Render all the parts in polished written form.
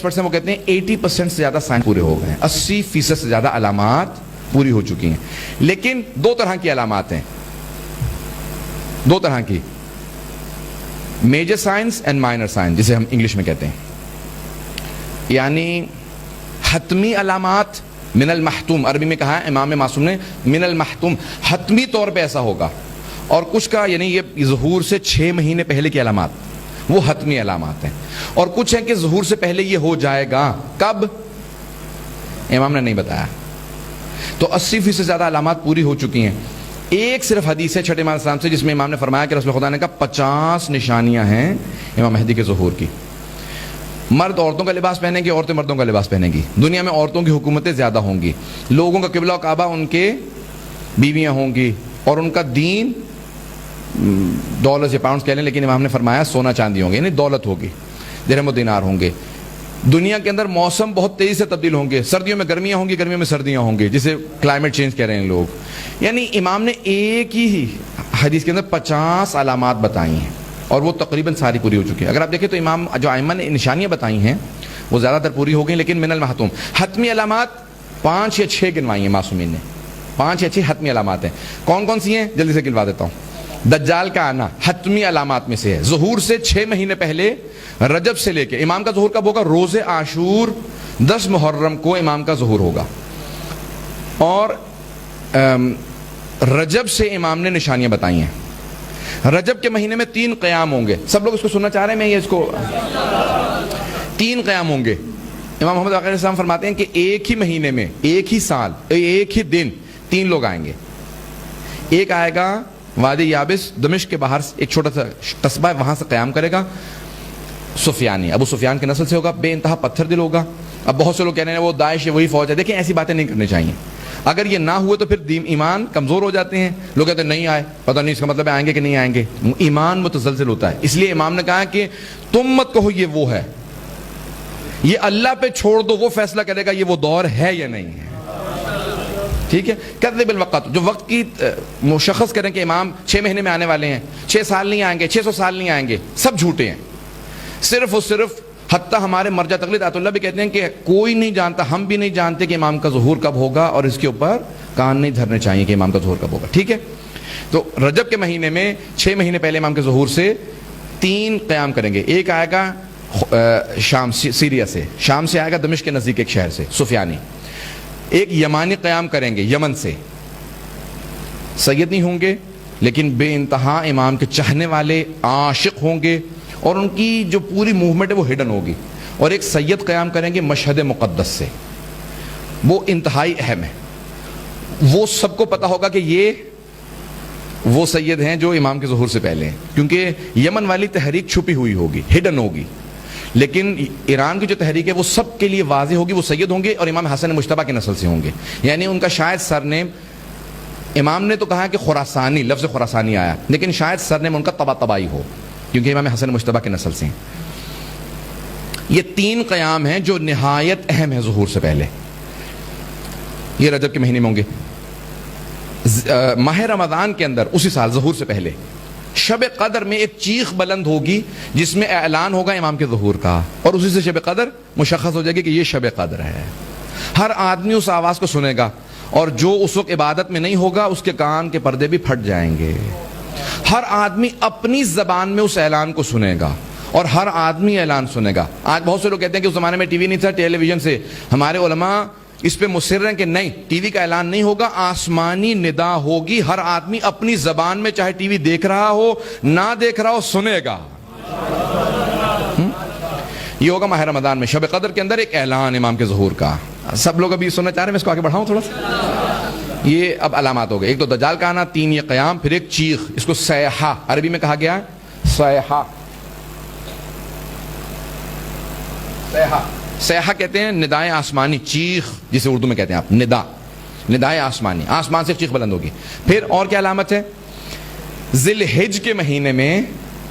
Experts ہیں وہ کہتے ہیں 80% سے زیادہ سائن پورے ہو گئے ہیں، 80% سے زیادہ علامات پوری ہو چکی ہیں. لیکن دو طرح کی علامات ہیں، دو طرح کی، major science and minor science جسے ہم انگلش میں کہتے ہیں. یعنی حتمی علامات، من المحتوم، عربی میں کہا ہے امام معصوم نے، من المحتوم، حتمی طور پہ ایسا ہوگا. اور کچھ کا یعنی یہ ظہور سے 6 مہینے پہلے کی علامات، وہ حتمی علامات ہیں. اور کچھ ہیں کہ ظہور سے پہلے یہ ہو جائے گا. کب؟ امام نے نہیں بتایا. تو 80% سے زیادہ علامات پوری ہو چکی ہیں. ایک صرف حدیث ہے چھٹے امام السلام سے جس میں امام نے فرمایا کہ رسول خدا نے کہا 50 نشانیاں ہیں امام مہدی کے ظہور کی. مرد عورتوں کا لباس پہنیں گے، عورتیں مردوں کا لباس پہنیں گی. دنیا میں عورتوں کی حکومتیں زیادہ ہوں گی. لوگوں کا قبلہ و کعبہ ان کے بیویاں ہوں گی. اور ان کا دین ڈالرز یا پاؤنڈز کہہ لیں، لیکن امام نے فرمایا سونا چاندی ہوں گے، یعنی دولت ہوگی، درہم و دینار ہوں گے. دنیا کے اندر موسم بہت تیزی سے تبدیل ہوں گے. سردیوں میں گرمیاں ہوں گی، گرمیوں میں سردیاں ہوں گی، جسے کلائمیٹ چینج کہہ رہے ہیں لوگ. یعنی امام نے ایک ہی حدیث کے اندر 50 علامات بتائی ہیں اور وہ تقریباً ساری پوری ہو چکی ہیں. اگر آپ دیکھیں تو امام جو ائمہ نے نشانیاں بتائی ہیں وہ زیادہ تر پوری ہو گئی، لیکن من المحتوم حتمی علامات 5 یا 6 گنوائی ہیں معصومین نے. 5 یا 6 حتمی علامات ہیں. کون کون سی ہیں؟ جلدی سے گنوا دیتا ہوں. دجال کا آنا حتمی علامات میں سے ہے. ظہور سے 6 مہینے پہلے رجب سے لے کے امام کا ظہور کب ہوگا؟ روز عاشور 10 محرم کو امام کا ظہور ہوگا. اور رجب سے امام نے نشانیاں بتائی ہیں. رجب کے مہینے میں 3 قیام ہوں گے. سب لوگ اس کو سننا چاہ رہے ہیں؟ میں یہ اس کو 3 قیام ہوں گے. امام محمد باقر علیہ السلام فرماتے ہیں کہ ایک ہی مہینے میں، ایک ہی سال، ایک ہی دن 3 لوگ آئیں گے. ایک آئے گا وادی یابس دمشق کے باہر، ایک چھوٹا سا قصبہ ہے، وہاں سے قیام کرے گا. سفیانی، ابو سفیان کی نسل سے ہوگا، بے انتہا پتھر دل ہوگا. اب بہت سے لوگ کہہ رہے ہیں وہ داعش ہے، وہی فوج ہے. دیکھیں ایسی باتیں نہیں کرنی چاہیے. اگر یہ نہ ہوئے تو پھر ایمان کمزور ہو جاتے ہیں. لوگ کہتے ہیں نہیں آئے، پتہ نہیں اس کا مطلب آئیں گے کہ نہیں آئیں گے. ایمان متزلزل ہوتا ہے. اس لیے امام نے کہا کہ تم مت کہو یہ وہ ہے، یہ اللہ پہ چھوڑ دو، وہ فیصلہ کرے گا یہ وہ دور ہے یا نہیں ہے. ٹھیک ہے. کذب الوقت، جو وقت کی مشخص کریں کہ امام 6 مہینے میں آنے والے ہیں، 6 سال نہیں آئیں گے، 600 سال نہیں آئیں گے، سب جھوٹے ہیں. صرف اور صرف حتیٰ ہمارے مرجع تقلید آیت اللہ بھی کہتے ہیں کہ کوئی نہیں جانتا، ہم بھی نہیں جانتے کہ امام کا ظہور کب ہوگا، اور اس کے اوپر کان نہیں دھرنے چاہیے کہ امام کا ظہور کب ہوگا. ٹھیک ہے. تو رجب کے مہینے میں 6 مہینے پہلے امام کے ظہور سے 3 قیام کریں گے. ایک آئے گا شام، سیریا سے، شام سے آئے گا دمشق کے نزدیک ایک شہر سے، سفیانی. ایک یمانی قیام کریں گے یمن سے. سید نہیں ہوں گے لیکن بے انتہا امام کے چاہنے والے عاشق ہوں گے، اور ان کی جو پوری موومنٹ ہے وہ ہڈن ہوگی. اور ایک سید قیام کریں گے مشہد مقدس سے، وہ انتہائی اہم ہے. وہ سب کو پتا ہوگا کہ یہ وہ سید ہیں جو امام کے ظہور سے پہلے ہیں، کیونکہ یمن والی تحریک چھپی ہوئی ہوگی، ہڈن ہوگی. لیکن ایران کی جو تحریک ہے وہ سب کے لیے واضح ہوگی. وہ سید ہوں گے اور امام حسن مجتبیٰ کی نسل سے ہوں گے. یعنی ان کا شاید سرنیم، امام نے تو کہا کہ خراسانی، لفظ خراسانی آیا، لیکن شاید سرنیم ان کا طباطبائی ہو، کیونکہ امام حسن مجتبیٰ کی نسل سے ہیں. یہ 3 قیام ہیں جو نہایت اہم ہیں ظہور سے پہلے. یہ رجب کے مہینے میں ہوں گے. ماہ رمضان کے اندر اسی سال ظہور سے پہلے شب قدر میں ایک چیخ بلند ہوگی جس میں اعلان ہوگا امام کے ظہور کا، اور اسی سے شب قدر مشخص ہو جائے گی کہ یہ شب قدر ہے. ہر آدمی اس آواز کو سنے گا، اور جو اس وقت عبادت میں نہیں ہوگا اس کے کان کے پردے بھی پھٹ جائیں گے. ہر آدمی اپنی زبان میں اس اعلان کو سنے گا، اور ہر آدمی اعلان سنے گا. آج بہت سے لوگ کہتے ہیں کہ اس زمانے میں ٹی وی نہیں تھا، ٹیلی ویژن سے. ہمارے علماء اس پہ مصر ہیں کہ نہیں، ٹی وی کا اعلان نہیں ہوگا، آسمانی ندا ہوگی. ہر آدمی اپنی زبان میں، چاہے ٹی وی دیکھ رہا ہو نہ دیکھ رہا ہو، سنے گا. یہ ہوگا ماہ رمضان میں، شب قدر کے اندر ایک اعلان امام کے ظہور کا. سب لوگ ابھی سننا چاہ رہے ہیں، میں اس کو آگے بڑھاؤں تھوڑا سا. یہ اب علامات ہو گئے. ایک تو دجال کا آنا، 3 یہ قیام، پھر ایک چیخ، اس کو سیحہ عربی میں کہا گیا سیحہ. سیحہ کہتے ہیں ندائے آسمانی، چیخ جسے اردو میں کہتے ہیں آپ، ندائے آسمانی، آسمان سے چیخ بلند ہوگی. پھر اور کیا علامت ہے؟ ذی الحج کے مہینے میں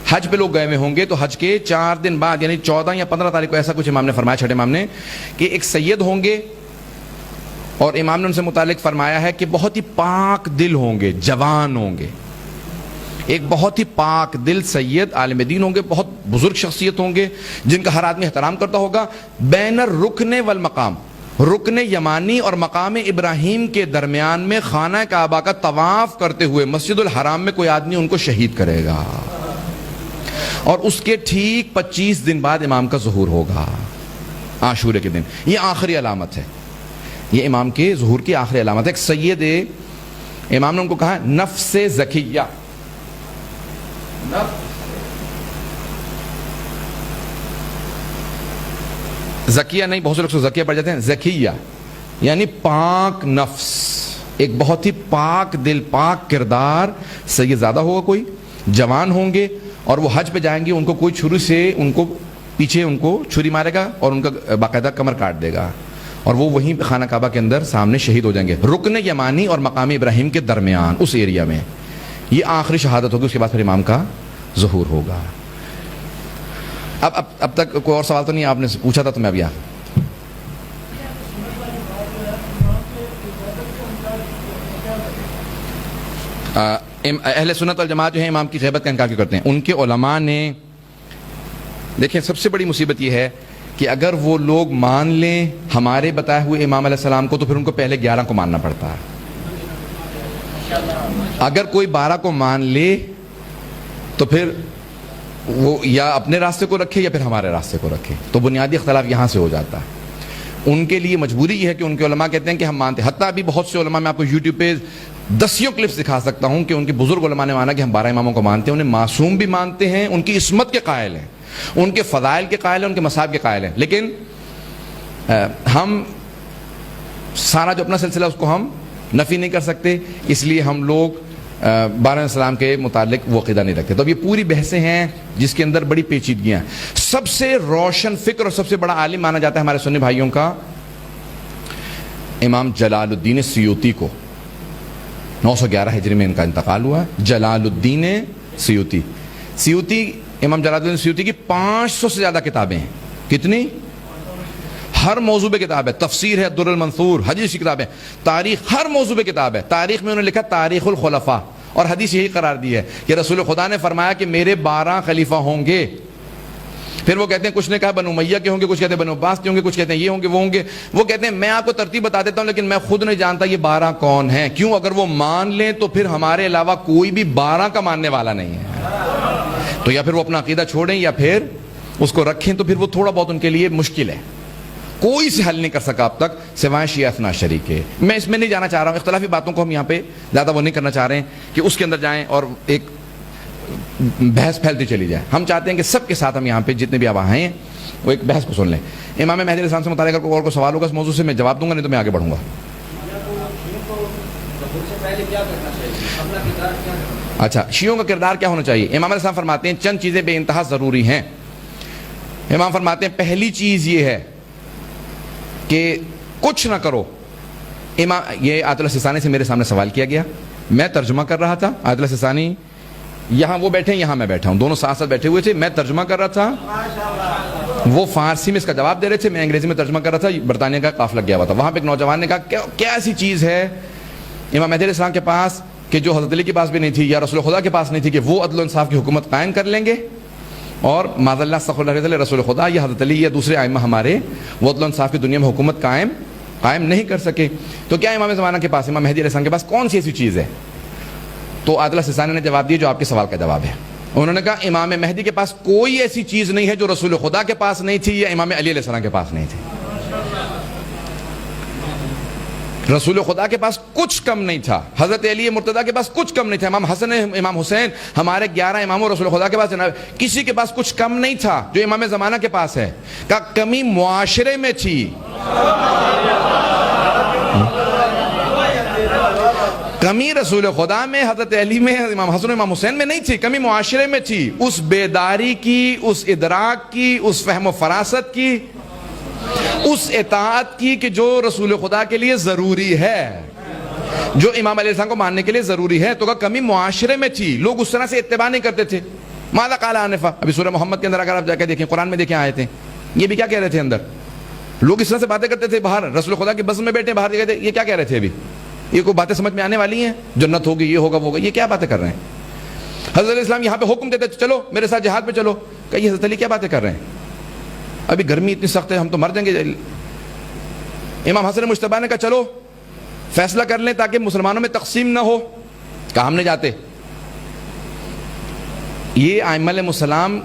حج پہ لوگ گئے ہوئے ہوں گے، تو حج کے 4 دن بعد یعنی 14 یا 15 تاریخ کو، ایسا کچھ امام نے فرمایا، چھٹے امام نے، کہ ایک سید ہوں گے، اور امام نے ان سے متعلق فرمایا ہے کہ بہت ہی پاک دل ہوں گے، جوان ہوں گے. ایک بہت ہی پاک دل سید عالم دین ہوں گے، بہت بزرگ شخصیت ہوں گے جن کا ہر آدمی احترام کرتا ہوگا. بین الرکن والمقام، رکن یمانی اور مقام ابراہیم کے درمیان میں خانہ کعبہ کا طواف کرتے ہوئے مسجد الحرام میں کوئی آدمی ان کو شہید کرے گا، اور اس کے ٹھیک 25 دن بعد امام کا ظہور ہوگا عاشورے کے دن. یہ آخری علامت ہے، یہ امام کے ظہور کی آخری علامت ہے. ایک سید امام نے ان کو کہا نفس زکیہ، زکیہ نہیں، بہت سے لوگ زکیہ پڑھ جاتے ہیں، زکیہ یعنی پاک نفس، ایک بہت ہی پاک دل پاک کردار سید زیادہ ہوگا. کوئی جوان ہوں گے اور وہ حج پہ جائیں گے، ان کو کوئی چھری سے ان کو پیچھے ان کو چھری مارے گا اور ان کا باقاعدہ کمر کاٹ دے گا، اور وہ وہیں خانہ کعبہ کے اندر سامنے شہید ہو جائیں گے، رکن یمانی اور مقام ابراہیم کے درمیان اس ایریا میں. یہ آخری شہادت ہوگی، اس کے بعد پھر امام کا ظہور ہوگا. اب تک کوئی اور سوال تو نہیں؟ آپ نے پوچھا تھا تو میں اب یہاں اہل سنت والجماعت جو ہیں امام کی غیبت کا انکار کیوں کرتے ہیں؟ ان کے علماء نے، دیکھیں سب سے بڑی مصیبت یہ ہے کہ اگر وہ لوگ مان لیں ہمارے بتائے ہوئے امام علیہ السلام کو تو پھر ان کو پہلے 11 کو ماننا پڑتا ہے. اگر کوئی 12 کو مان لے تو پھر وہ یا اپنے راستے کو رکھے یا پھر ہمارے راستے کو رکھے. تو بنیادی اختلاف یہاں سے ہو جاتا ہے. ان کے لیے مجبوری یہ ہے کہ ان کے علماء کہتے ہیں کہ ہم مانتے ہیں. حتیٰ ابھی بہت سے علماء، میں آپ کو یوٹیوب پہ دسیوں کلپس دکھا سکتا ہوں کہ ان کے بزرگ علماء نے مانا کہ ہم 12 اماموں کو مانتے ہیں، انہیں معصوم بھی مانتے ہیں، ان کی عصمت کے قائل ہیں، ان کے فضائل کے قائل ہیں، ان کے مصائب کے قائل ہیں. لیکن ہم سارا جو اپنا سلسلہ اس کو ہم نفی نہیں کر سکتے، اس لیے ہم لوگ 12 السلام کے متعلق وہ عقیدہ نہیں رکھتے. تو اب یہ پوری بحثیں ہیں جس کے اندر بڑی پیچیدگیاں ہیں. سب سے روشن فکر اور سب سے بڑا عالم مانا جاتا ہے ہمارے سنی بھائیوں کا امام جلال الدین سیوطی کو. 911 ہجری میں ان کا انتقال ہوا. جلال الدین سیوطی، امام جلال الدین سیوطی کی 500 سے زیادہ کتابیں ہیں. کتنی؟ ہر موضوع پہ کتاب ہے. تفسیر ہے الدر المنثور، حدیث کی کتاب ہے، تاریخ، ہر موضوع پہ کتاب ہے. تاریخ میں انہوں نے لکھا تاریخ الخلفاء، اور حدیث یہی قرار دی ہے کہ رسول خدا نے فرمایا کہ میرے 12 خلیفہ ہوں گے. پھر وہ کہتے ہیں، کچھ نے کہا بنو امیہ کے ہوں گے، کچھ کہتے ہیں بنو عباس کے ہوں گے، کچھ کہتے ہیں یہ ہوں گے وہ ہوں گے. وہ کہتے ہیں میں آپ کو ترتیب بتا دیتا ہوں لیکن میں خود نہیں جانتا یہ 12 کون ہیں. کیوں؟ اگر وہ مان لیں تو پھر ہمارے علاوہ کوئی بھی 12 کا ماننے والا نہیں ہے. تو یا پھر وہ اپنا عقیدہ چھوڑیں یا پھر اس کو رکھیں. تو پھر وہ تھوڑا بہت ان کے لیے مشکل ہے. کوئی سے حل نہیں کر سکا اب تک سوائے شیعہ اثنا عشری کے. میں اس میں نہیں جانا چاہ رہا ہوں، اختلافی باتوں کو ہم یہاں پہ زیادہ وہ نہیں کرنا چاہ رہے ہیں کہ اس کے اندر جائیں اور ایک بحث پھیلتی چلی جائے. ہم چاہتے ہیں کہ سب کے ساتھ ہم یہاں پہ جتنے بھی آپ ہیں وہ ایک بحث کو سن لیں. امام مہدی علیہ السلام سے متعلق اگر کوئی اور کو سوال ہوگا اس موضوع سے میں جواب دوں گا، نہیں تو میں آگے بڑھوں گا. اچھا، شیعوں کا کردار کیا ہونا چاہیے؟ امام علیہ السلام فرماتے ہیں چند چیزیں بے انتہا ضروری ہیں. امام فرماتے ہیں پہلی چیز یہ ہے کہ کچھ نہ کرو. یہ آیت اللہ سستانی سے میرے سامنے سوال کیا گیا، میں ترجمہ کر رہا تھا. آیت اللہ سستانی یہاں وہ بیٹھے ہیں، یہاں میں بیٹھا ہوں، دونوں ساتھ ساتھ بیٹھے ہوئے تھے. میں ترجمہ کر رہا تھا، وہ فارسی میں اس کا جواب دے رہے تھے، میں انگریزی میں ترجمہ کر رہا تھا. برطانیہ کا قافلہ گیا ہوا تھا. وہاں پہ ایک نوجوان نے کہا کیا ایسی چیز ہے امام مہدی علیہ السلام کے پاس کہ جو حضرت علی کے پاس بھی نہیں تھی یا رسول خدا کے پاس نہیں تھی، کہ وہ عدل و انصاف کی حکومت قائم کر لیں گے، اور معاذ اللہ استغفر اللہ علیہ رسول خدا یا حضرت علی یا دوسرے ائمہ ہمارے وہ عدل و انصاف کی دنیا میں حکومت قائم نہیں کر سکے. تو کیا امام زمانہ کے پاس، امام مہدی علیہ السلام کے پاس کون سی ایسی چیز ہے؟ تو عادل سستانی نے جواب دیا جو آپ کے سوال کا جواب ہے. انہوں نے کہا امام مہدی کے پاس کوئی ایسی چیز نہیں ہے جو رسول خدا کے پاس نہیں تھی یا امام علی علیہ السلام کے پاس نہیں تھی. رسول خدا کے پاس کچھ کم نہیں تھا، حضرت علی مرتضیٰ کے پاس کچھ کم نہیں تھا، امام حسن امام حسین ہمارے 11 اماموں رسول خدا کے پاس جناب کسی کے پاس کچھ کم نہیں تھا جو امام زمانہ کے پاس ہے. کہ کمی معاشرے میں تھی، کمی رسول خدا میں، حضرت علی میں، امام حسن امام حسین میں نہیں تھی، کمی معاشرے میں تھی. اس بیداری کی، اس ادراک کی، اس فہم و فراست کی، اس اطاعت کی کہ جو رسول خدا کے لیے ضروری ہے، جو امام علیہ السلام کو ماننے کے لیے ضروری ہے. تو کمی معاشرے میں تھی، لوگ اس طرح سے اتباع نہیں کرتے تھے. ماذا قال آنفا، ابھی سورہ محمد کے اندر اگر آپ جا کے دیکھیں، قرآن میں دیکھیں آئے تھے، یہ بھی کیا کہہ رہے تھے اندر؟ لوگ اس طرح سے باتیں کرتے تھے باہر، رسول خدا کے بزم میں بیٹھے باہر کہتے یہ کیا کہہ رہے تھے؟ ابھی یہ کوئی باتیں سمجھ میں آنے والی ہیں؟ جنت ہوگی، یہ ہوگا وہ ہوگا، یہ کیا باتیں کر رہے ہیں؟ حضرت علیہ السلام یہاں پہ حکم دیتے چلو میرے ساتھ جہاد پہ چلو. کہ یہ حضرت علی کیا باتیں کر رہے ہیں, ابھی گرمی اتنی سخت ہے, ہم تو مر جائیں گے. امام حسن مجتبیٰ نے کہا چلو فیصلہ کر لیں تاکہ مسلمانوں میں تقسیم نہ ہو. کہا ہم نہیں جاتے. یہ ائمہ علیہ السلام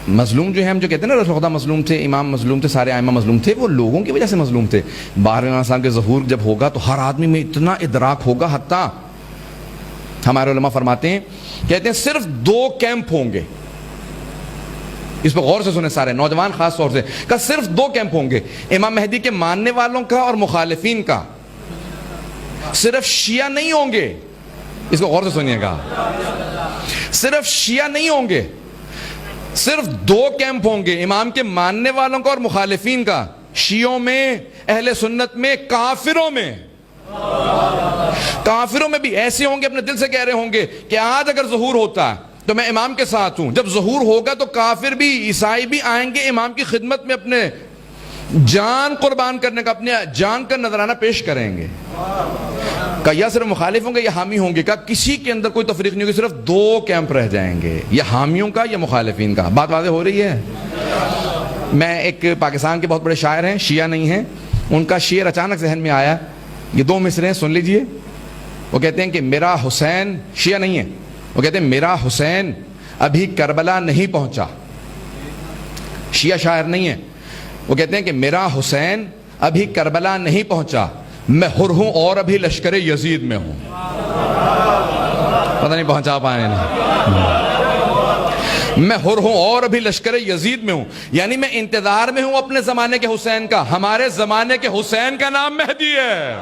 مظلوم جو ہیں, ہم جو کہتے ہیں نا رسول خدا مظلوم تھے, امام مظلوم تھے, سارے ائمہ مظلوم تھے, وہ لوگوں کی وجہ سے مظلوم تھے. 12ویں سال کے ظہور جب ہوگا تو ہر آدمی میں اتنا ادراک ہوگا, حتیٰ ہمارے علماء فرماتے ہیں, کہتے ہیں صرف 2 کیمپ ہوں گے. اس پہ غور سے سنیں سارے نوجوان خاص طور سے, کہ صرف 2 کیمپ ہوں گے, امام مہدی کے ماننے والوں کا اور مخالفین کا. صرف شیعہ نہیں ہوں گے, اس کو غور سے سنیے گا, صرف شیعہ نہیں ہوں گے, صرف 2 کیمپ ہوں گے, امام کے ماننے والوں کا اور مخالفین کا. شیعوں میں, اہل سنت میں, کافروں میں. کافروں میں بھی ایسے ہوں گے اپنے دل سے کہہ رہے ہوں گے کہ آج اگر ظہور ہوتا تو میں امام کے ساتھ ہوں. جب ظہور ہوگا تو کافر بھی, عیسائی بھی آئیں گے امام کی خدمت میں, اپنے جان قربان کرنے کا, اپنے جان کا نذرانہ پیش کریں گے. کہ یا صرف مخالف ہوں گے یا حامی ہوں گے, کہ کسی کے اندر کوئی تفریق نہیں ہوگی, صرف 2 کیمپ رہ جائیں گے, یا حامیوں کا یا مخالفین کا. بات واضح ہو رہی ہے. میں ایک پاکستان کے بہت بڑے شاعر ہیں, شیعہ نہیں ہیں, ان کا شعر اچانک ذہن میں آیا, یہ 2 مصرے ہیں, سن لیجئے. وہ کہتے ہیں کہ میرا حسین, شیعہ نہیں ہے, وہ کہتے ہیں میرا حسین ابھی کربلا نہیں پہنچا. شیعہ شاعر نہیں ہے. وہ کہتے ہیں کہ میرا حسین ابھی کربلا نہیں پہنچا, میں حر ہوں اور ابھی لشکر یزید میں ہوں. پتہ نہیں پہنچا پائے نہیں. میں حر ہوں اور ابھی لشکر یزید میں ہوں, یعنی میں انتظار میں ہوں اپنے زمانے کے حسین کا. ہمارے زمانے کے حسین کا نام مہدی ہے.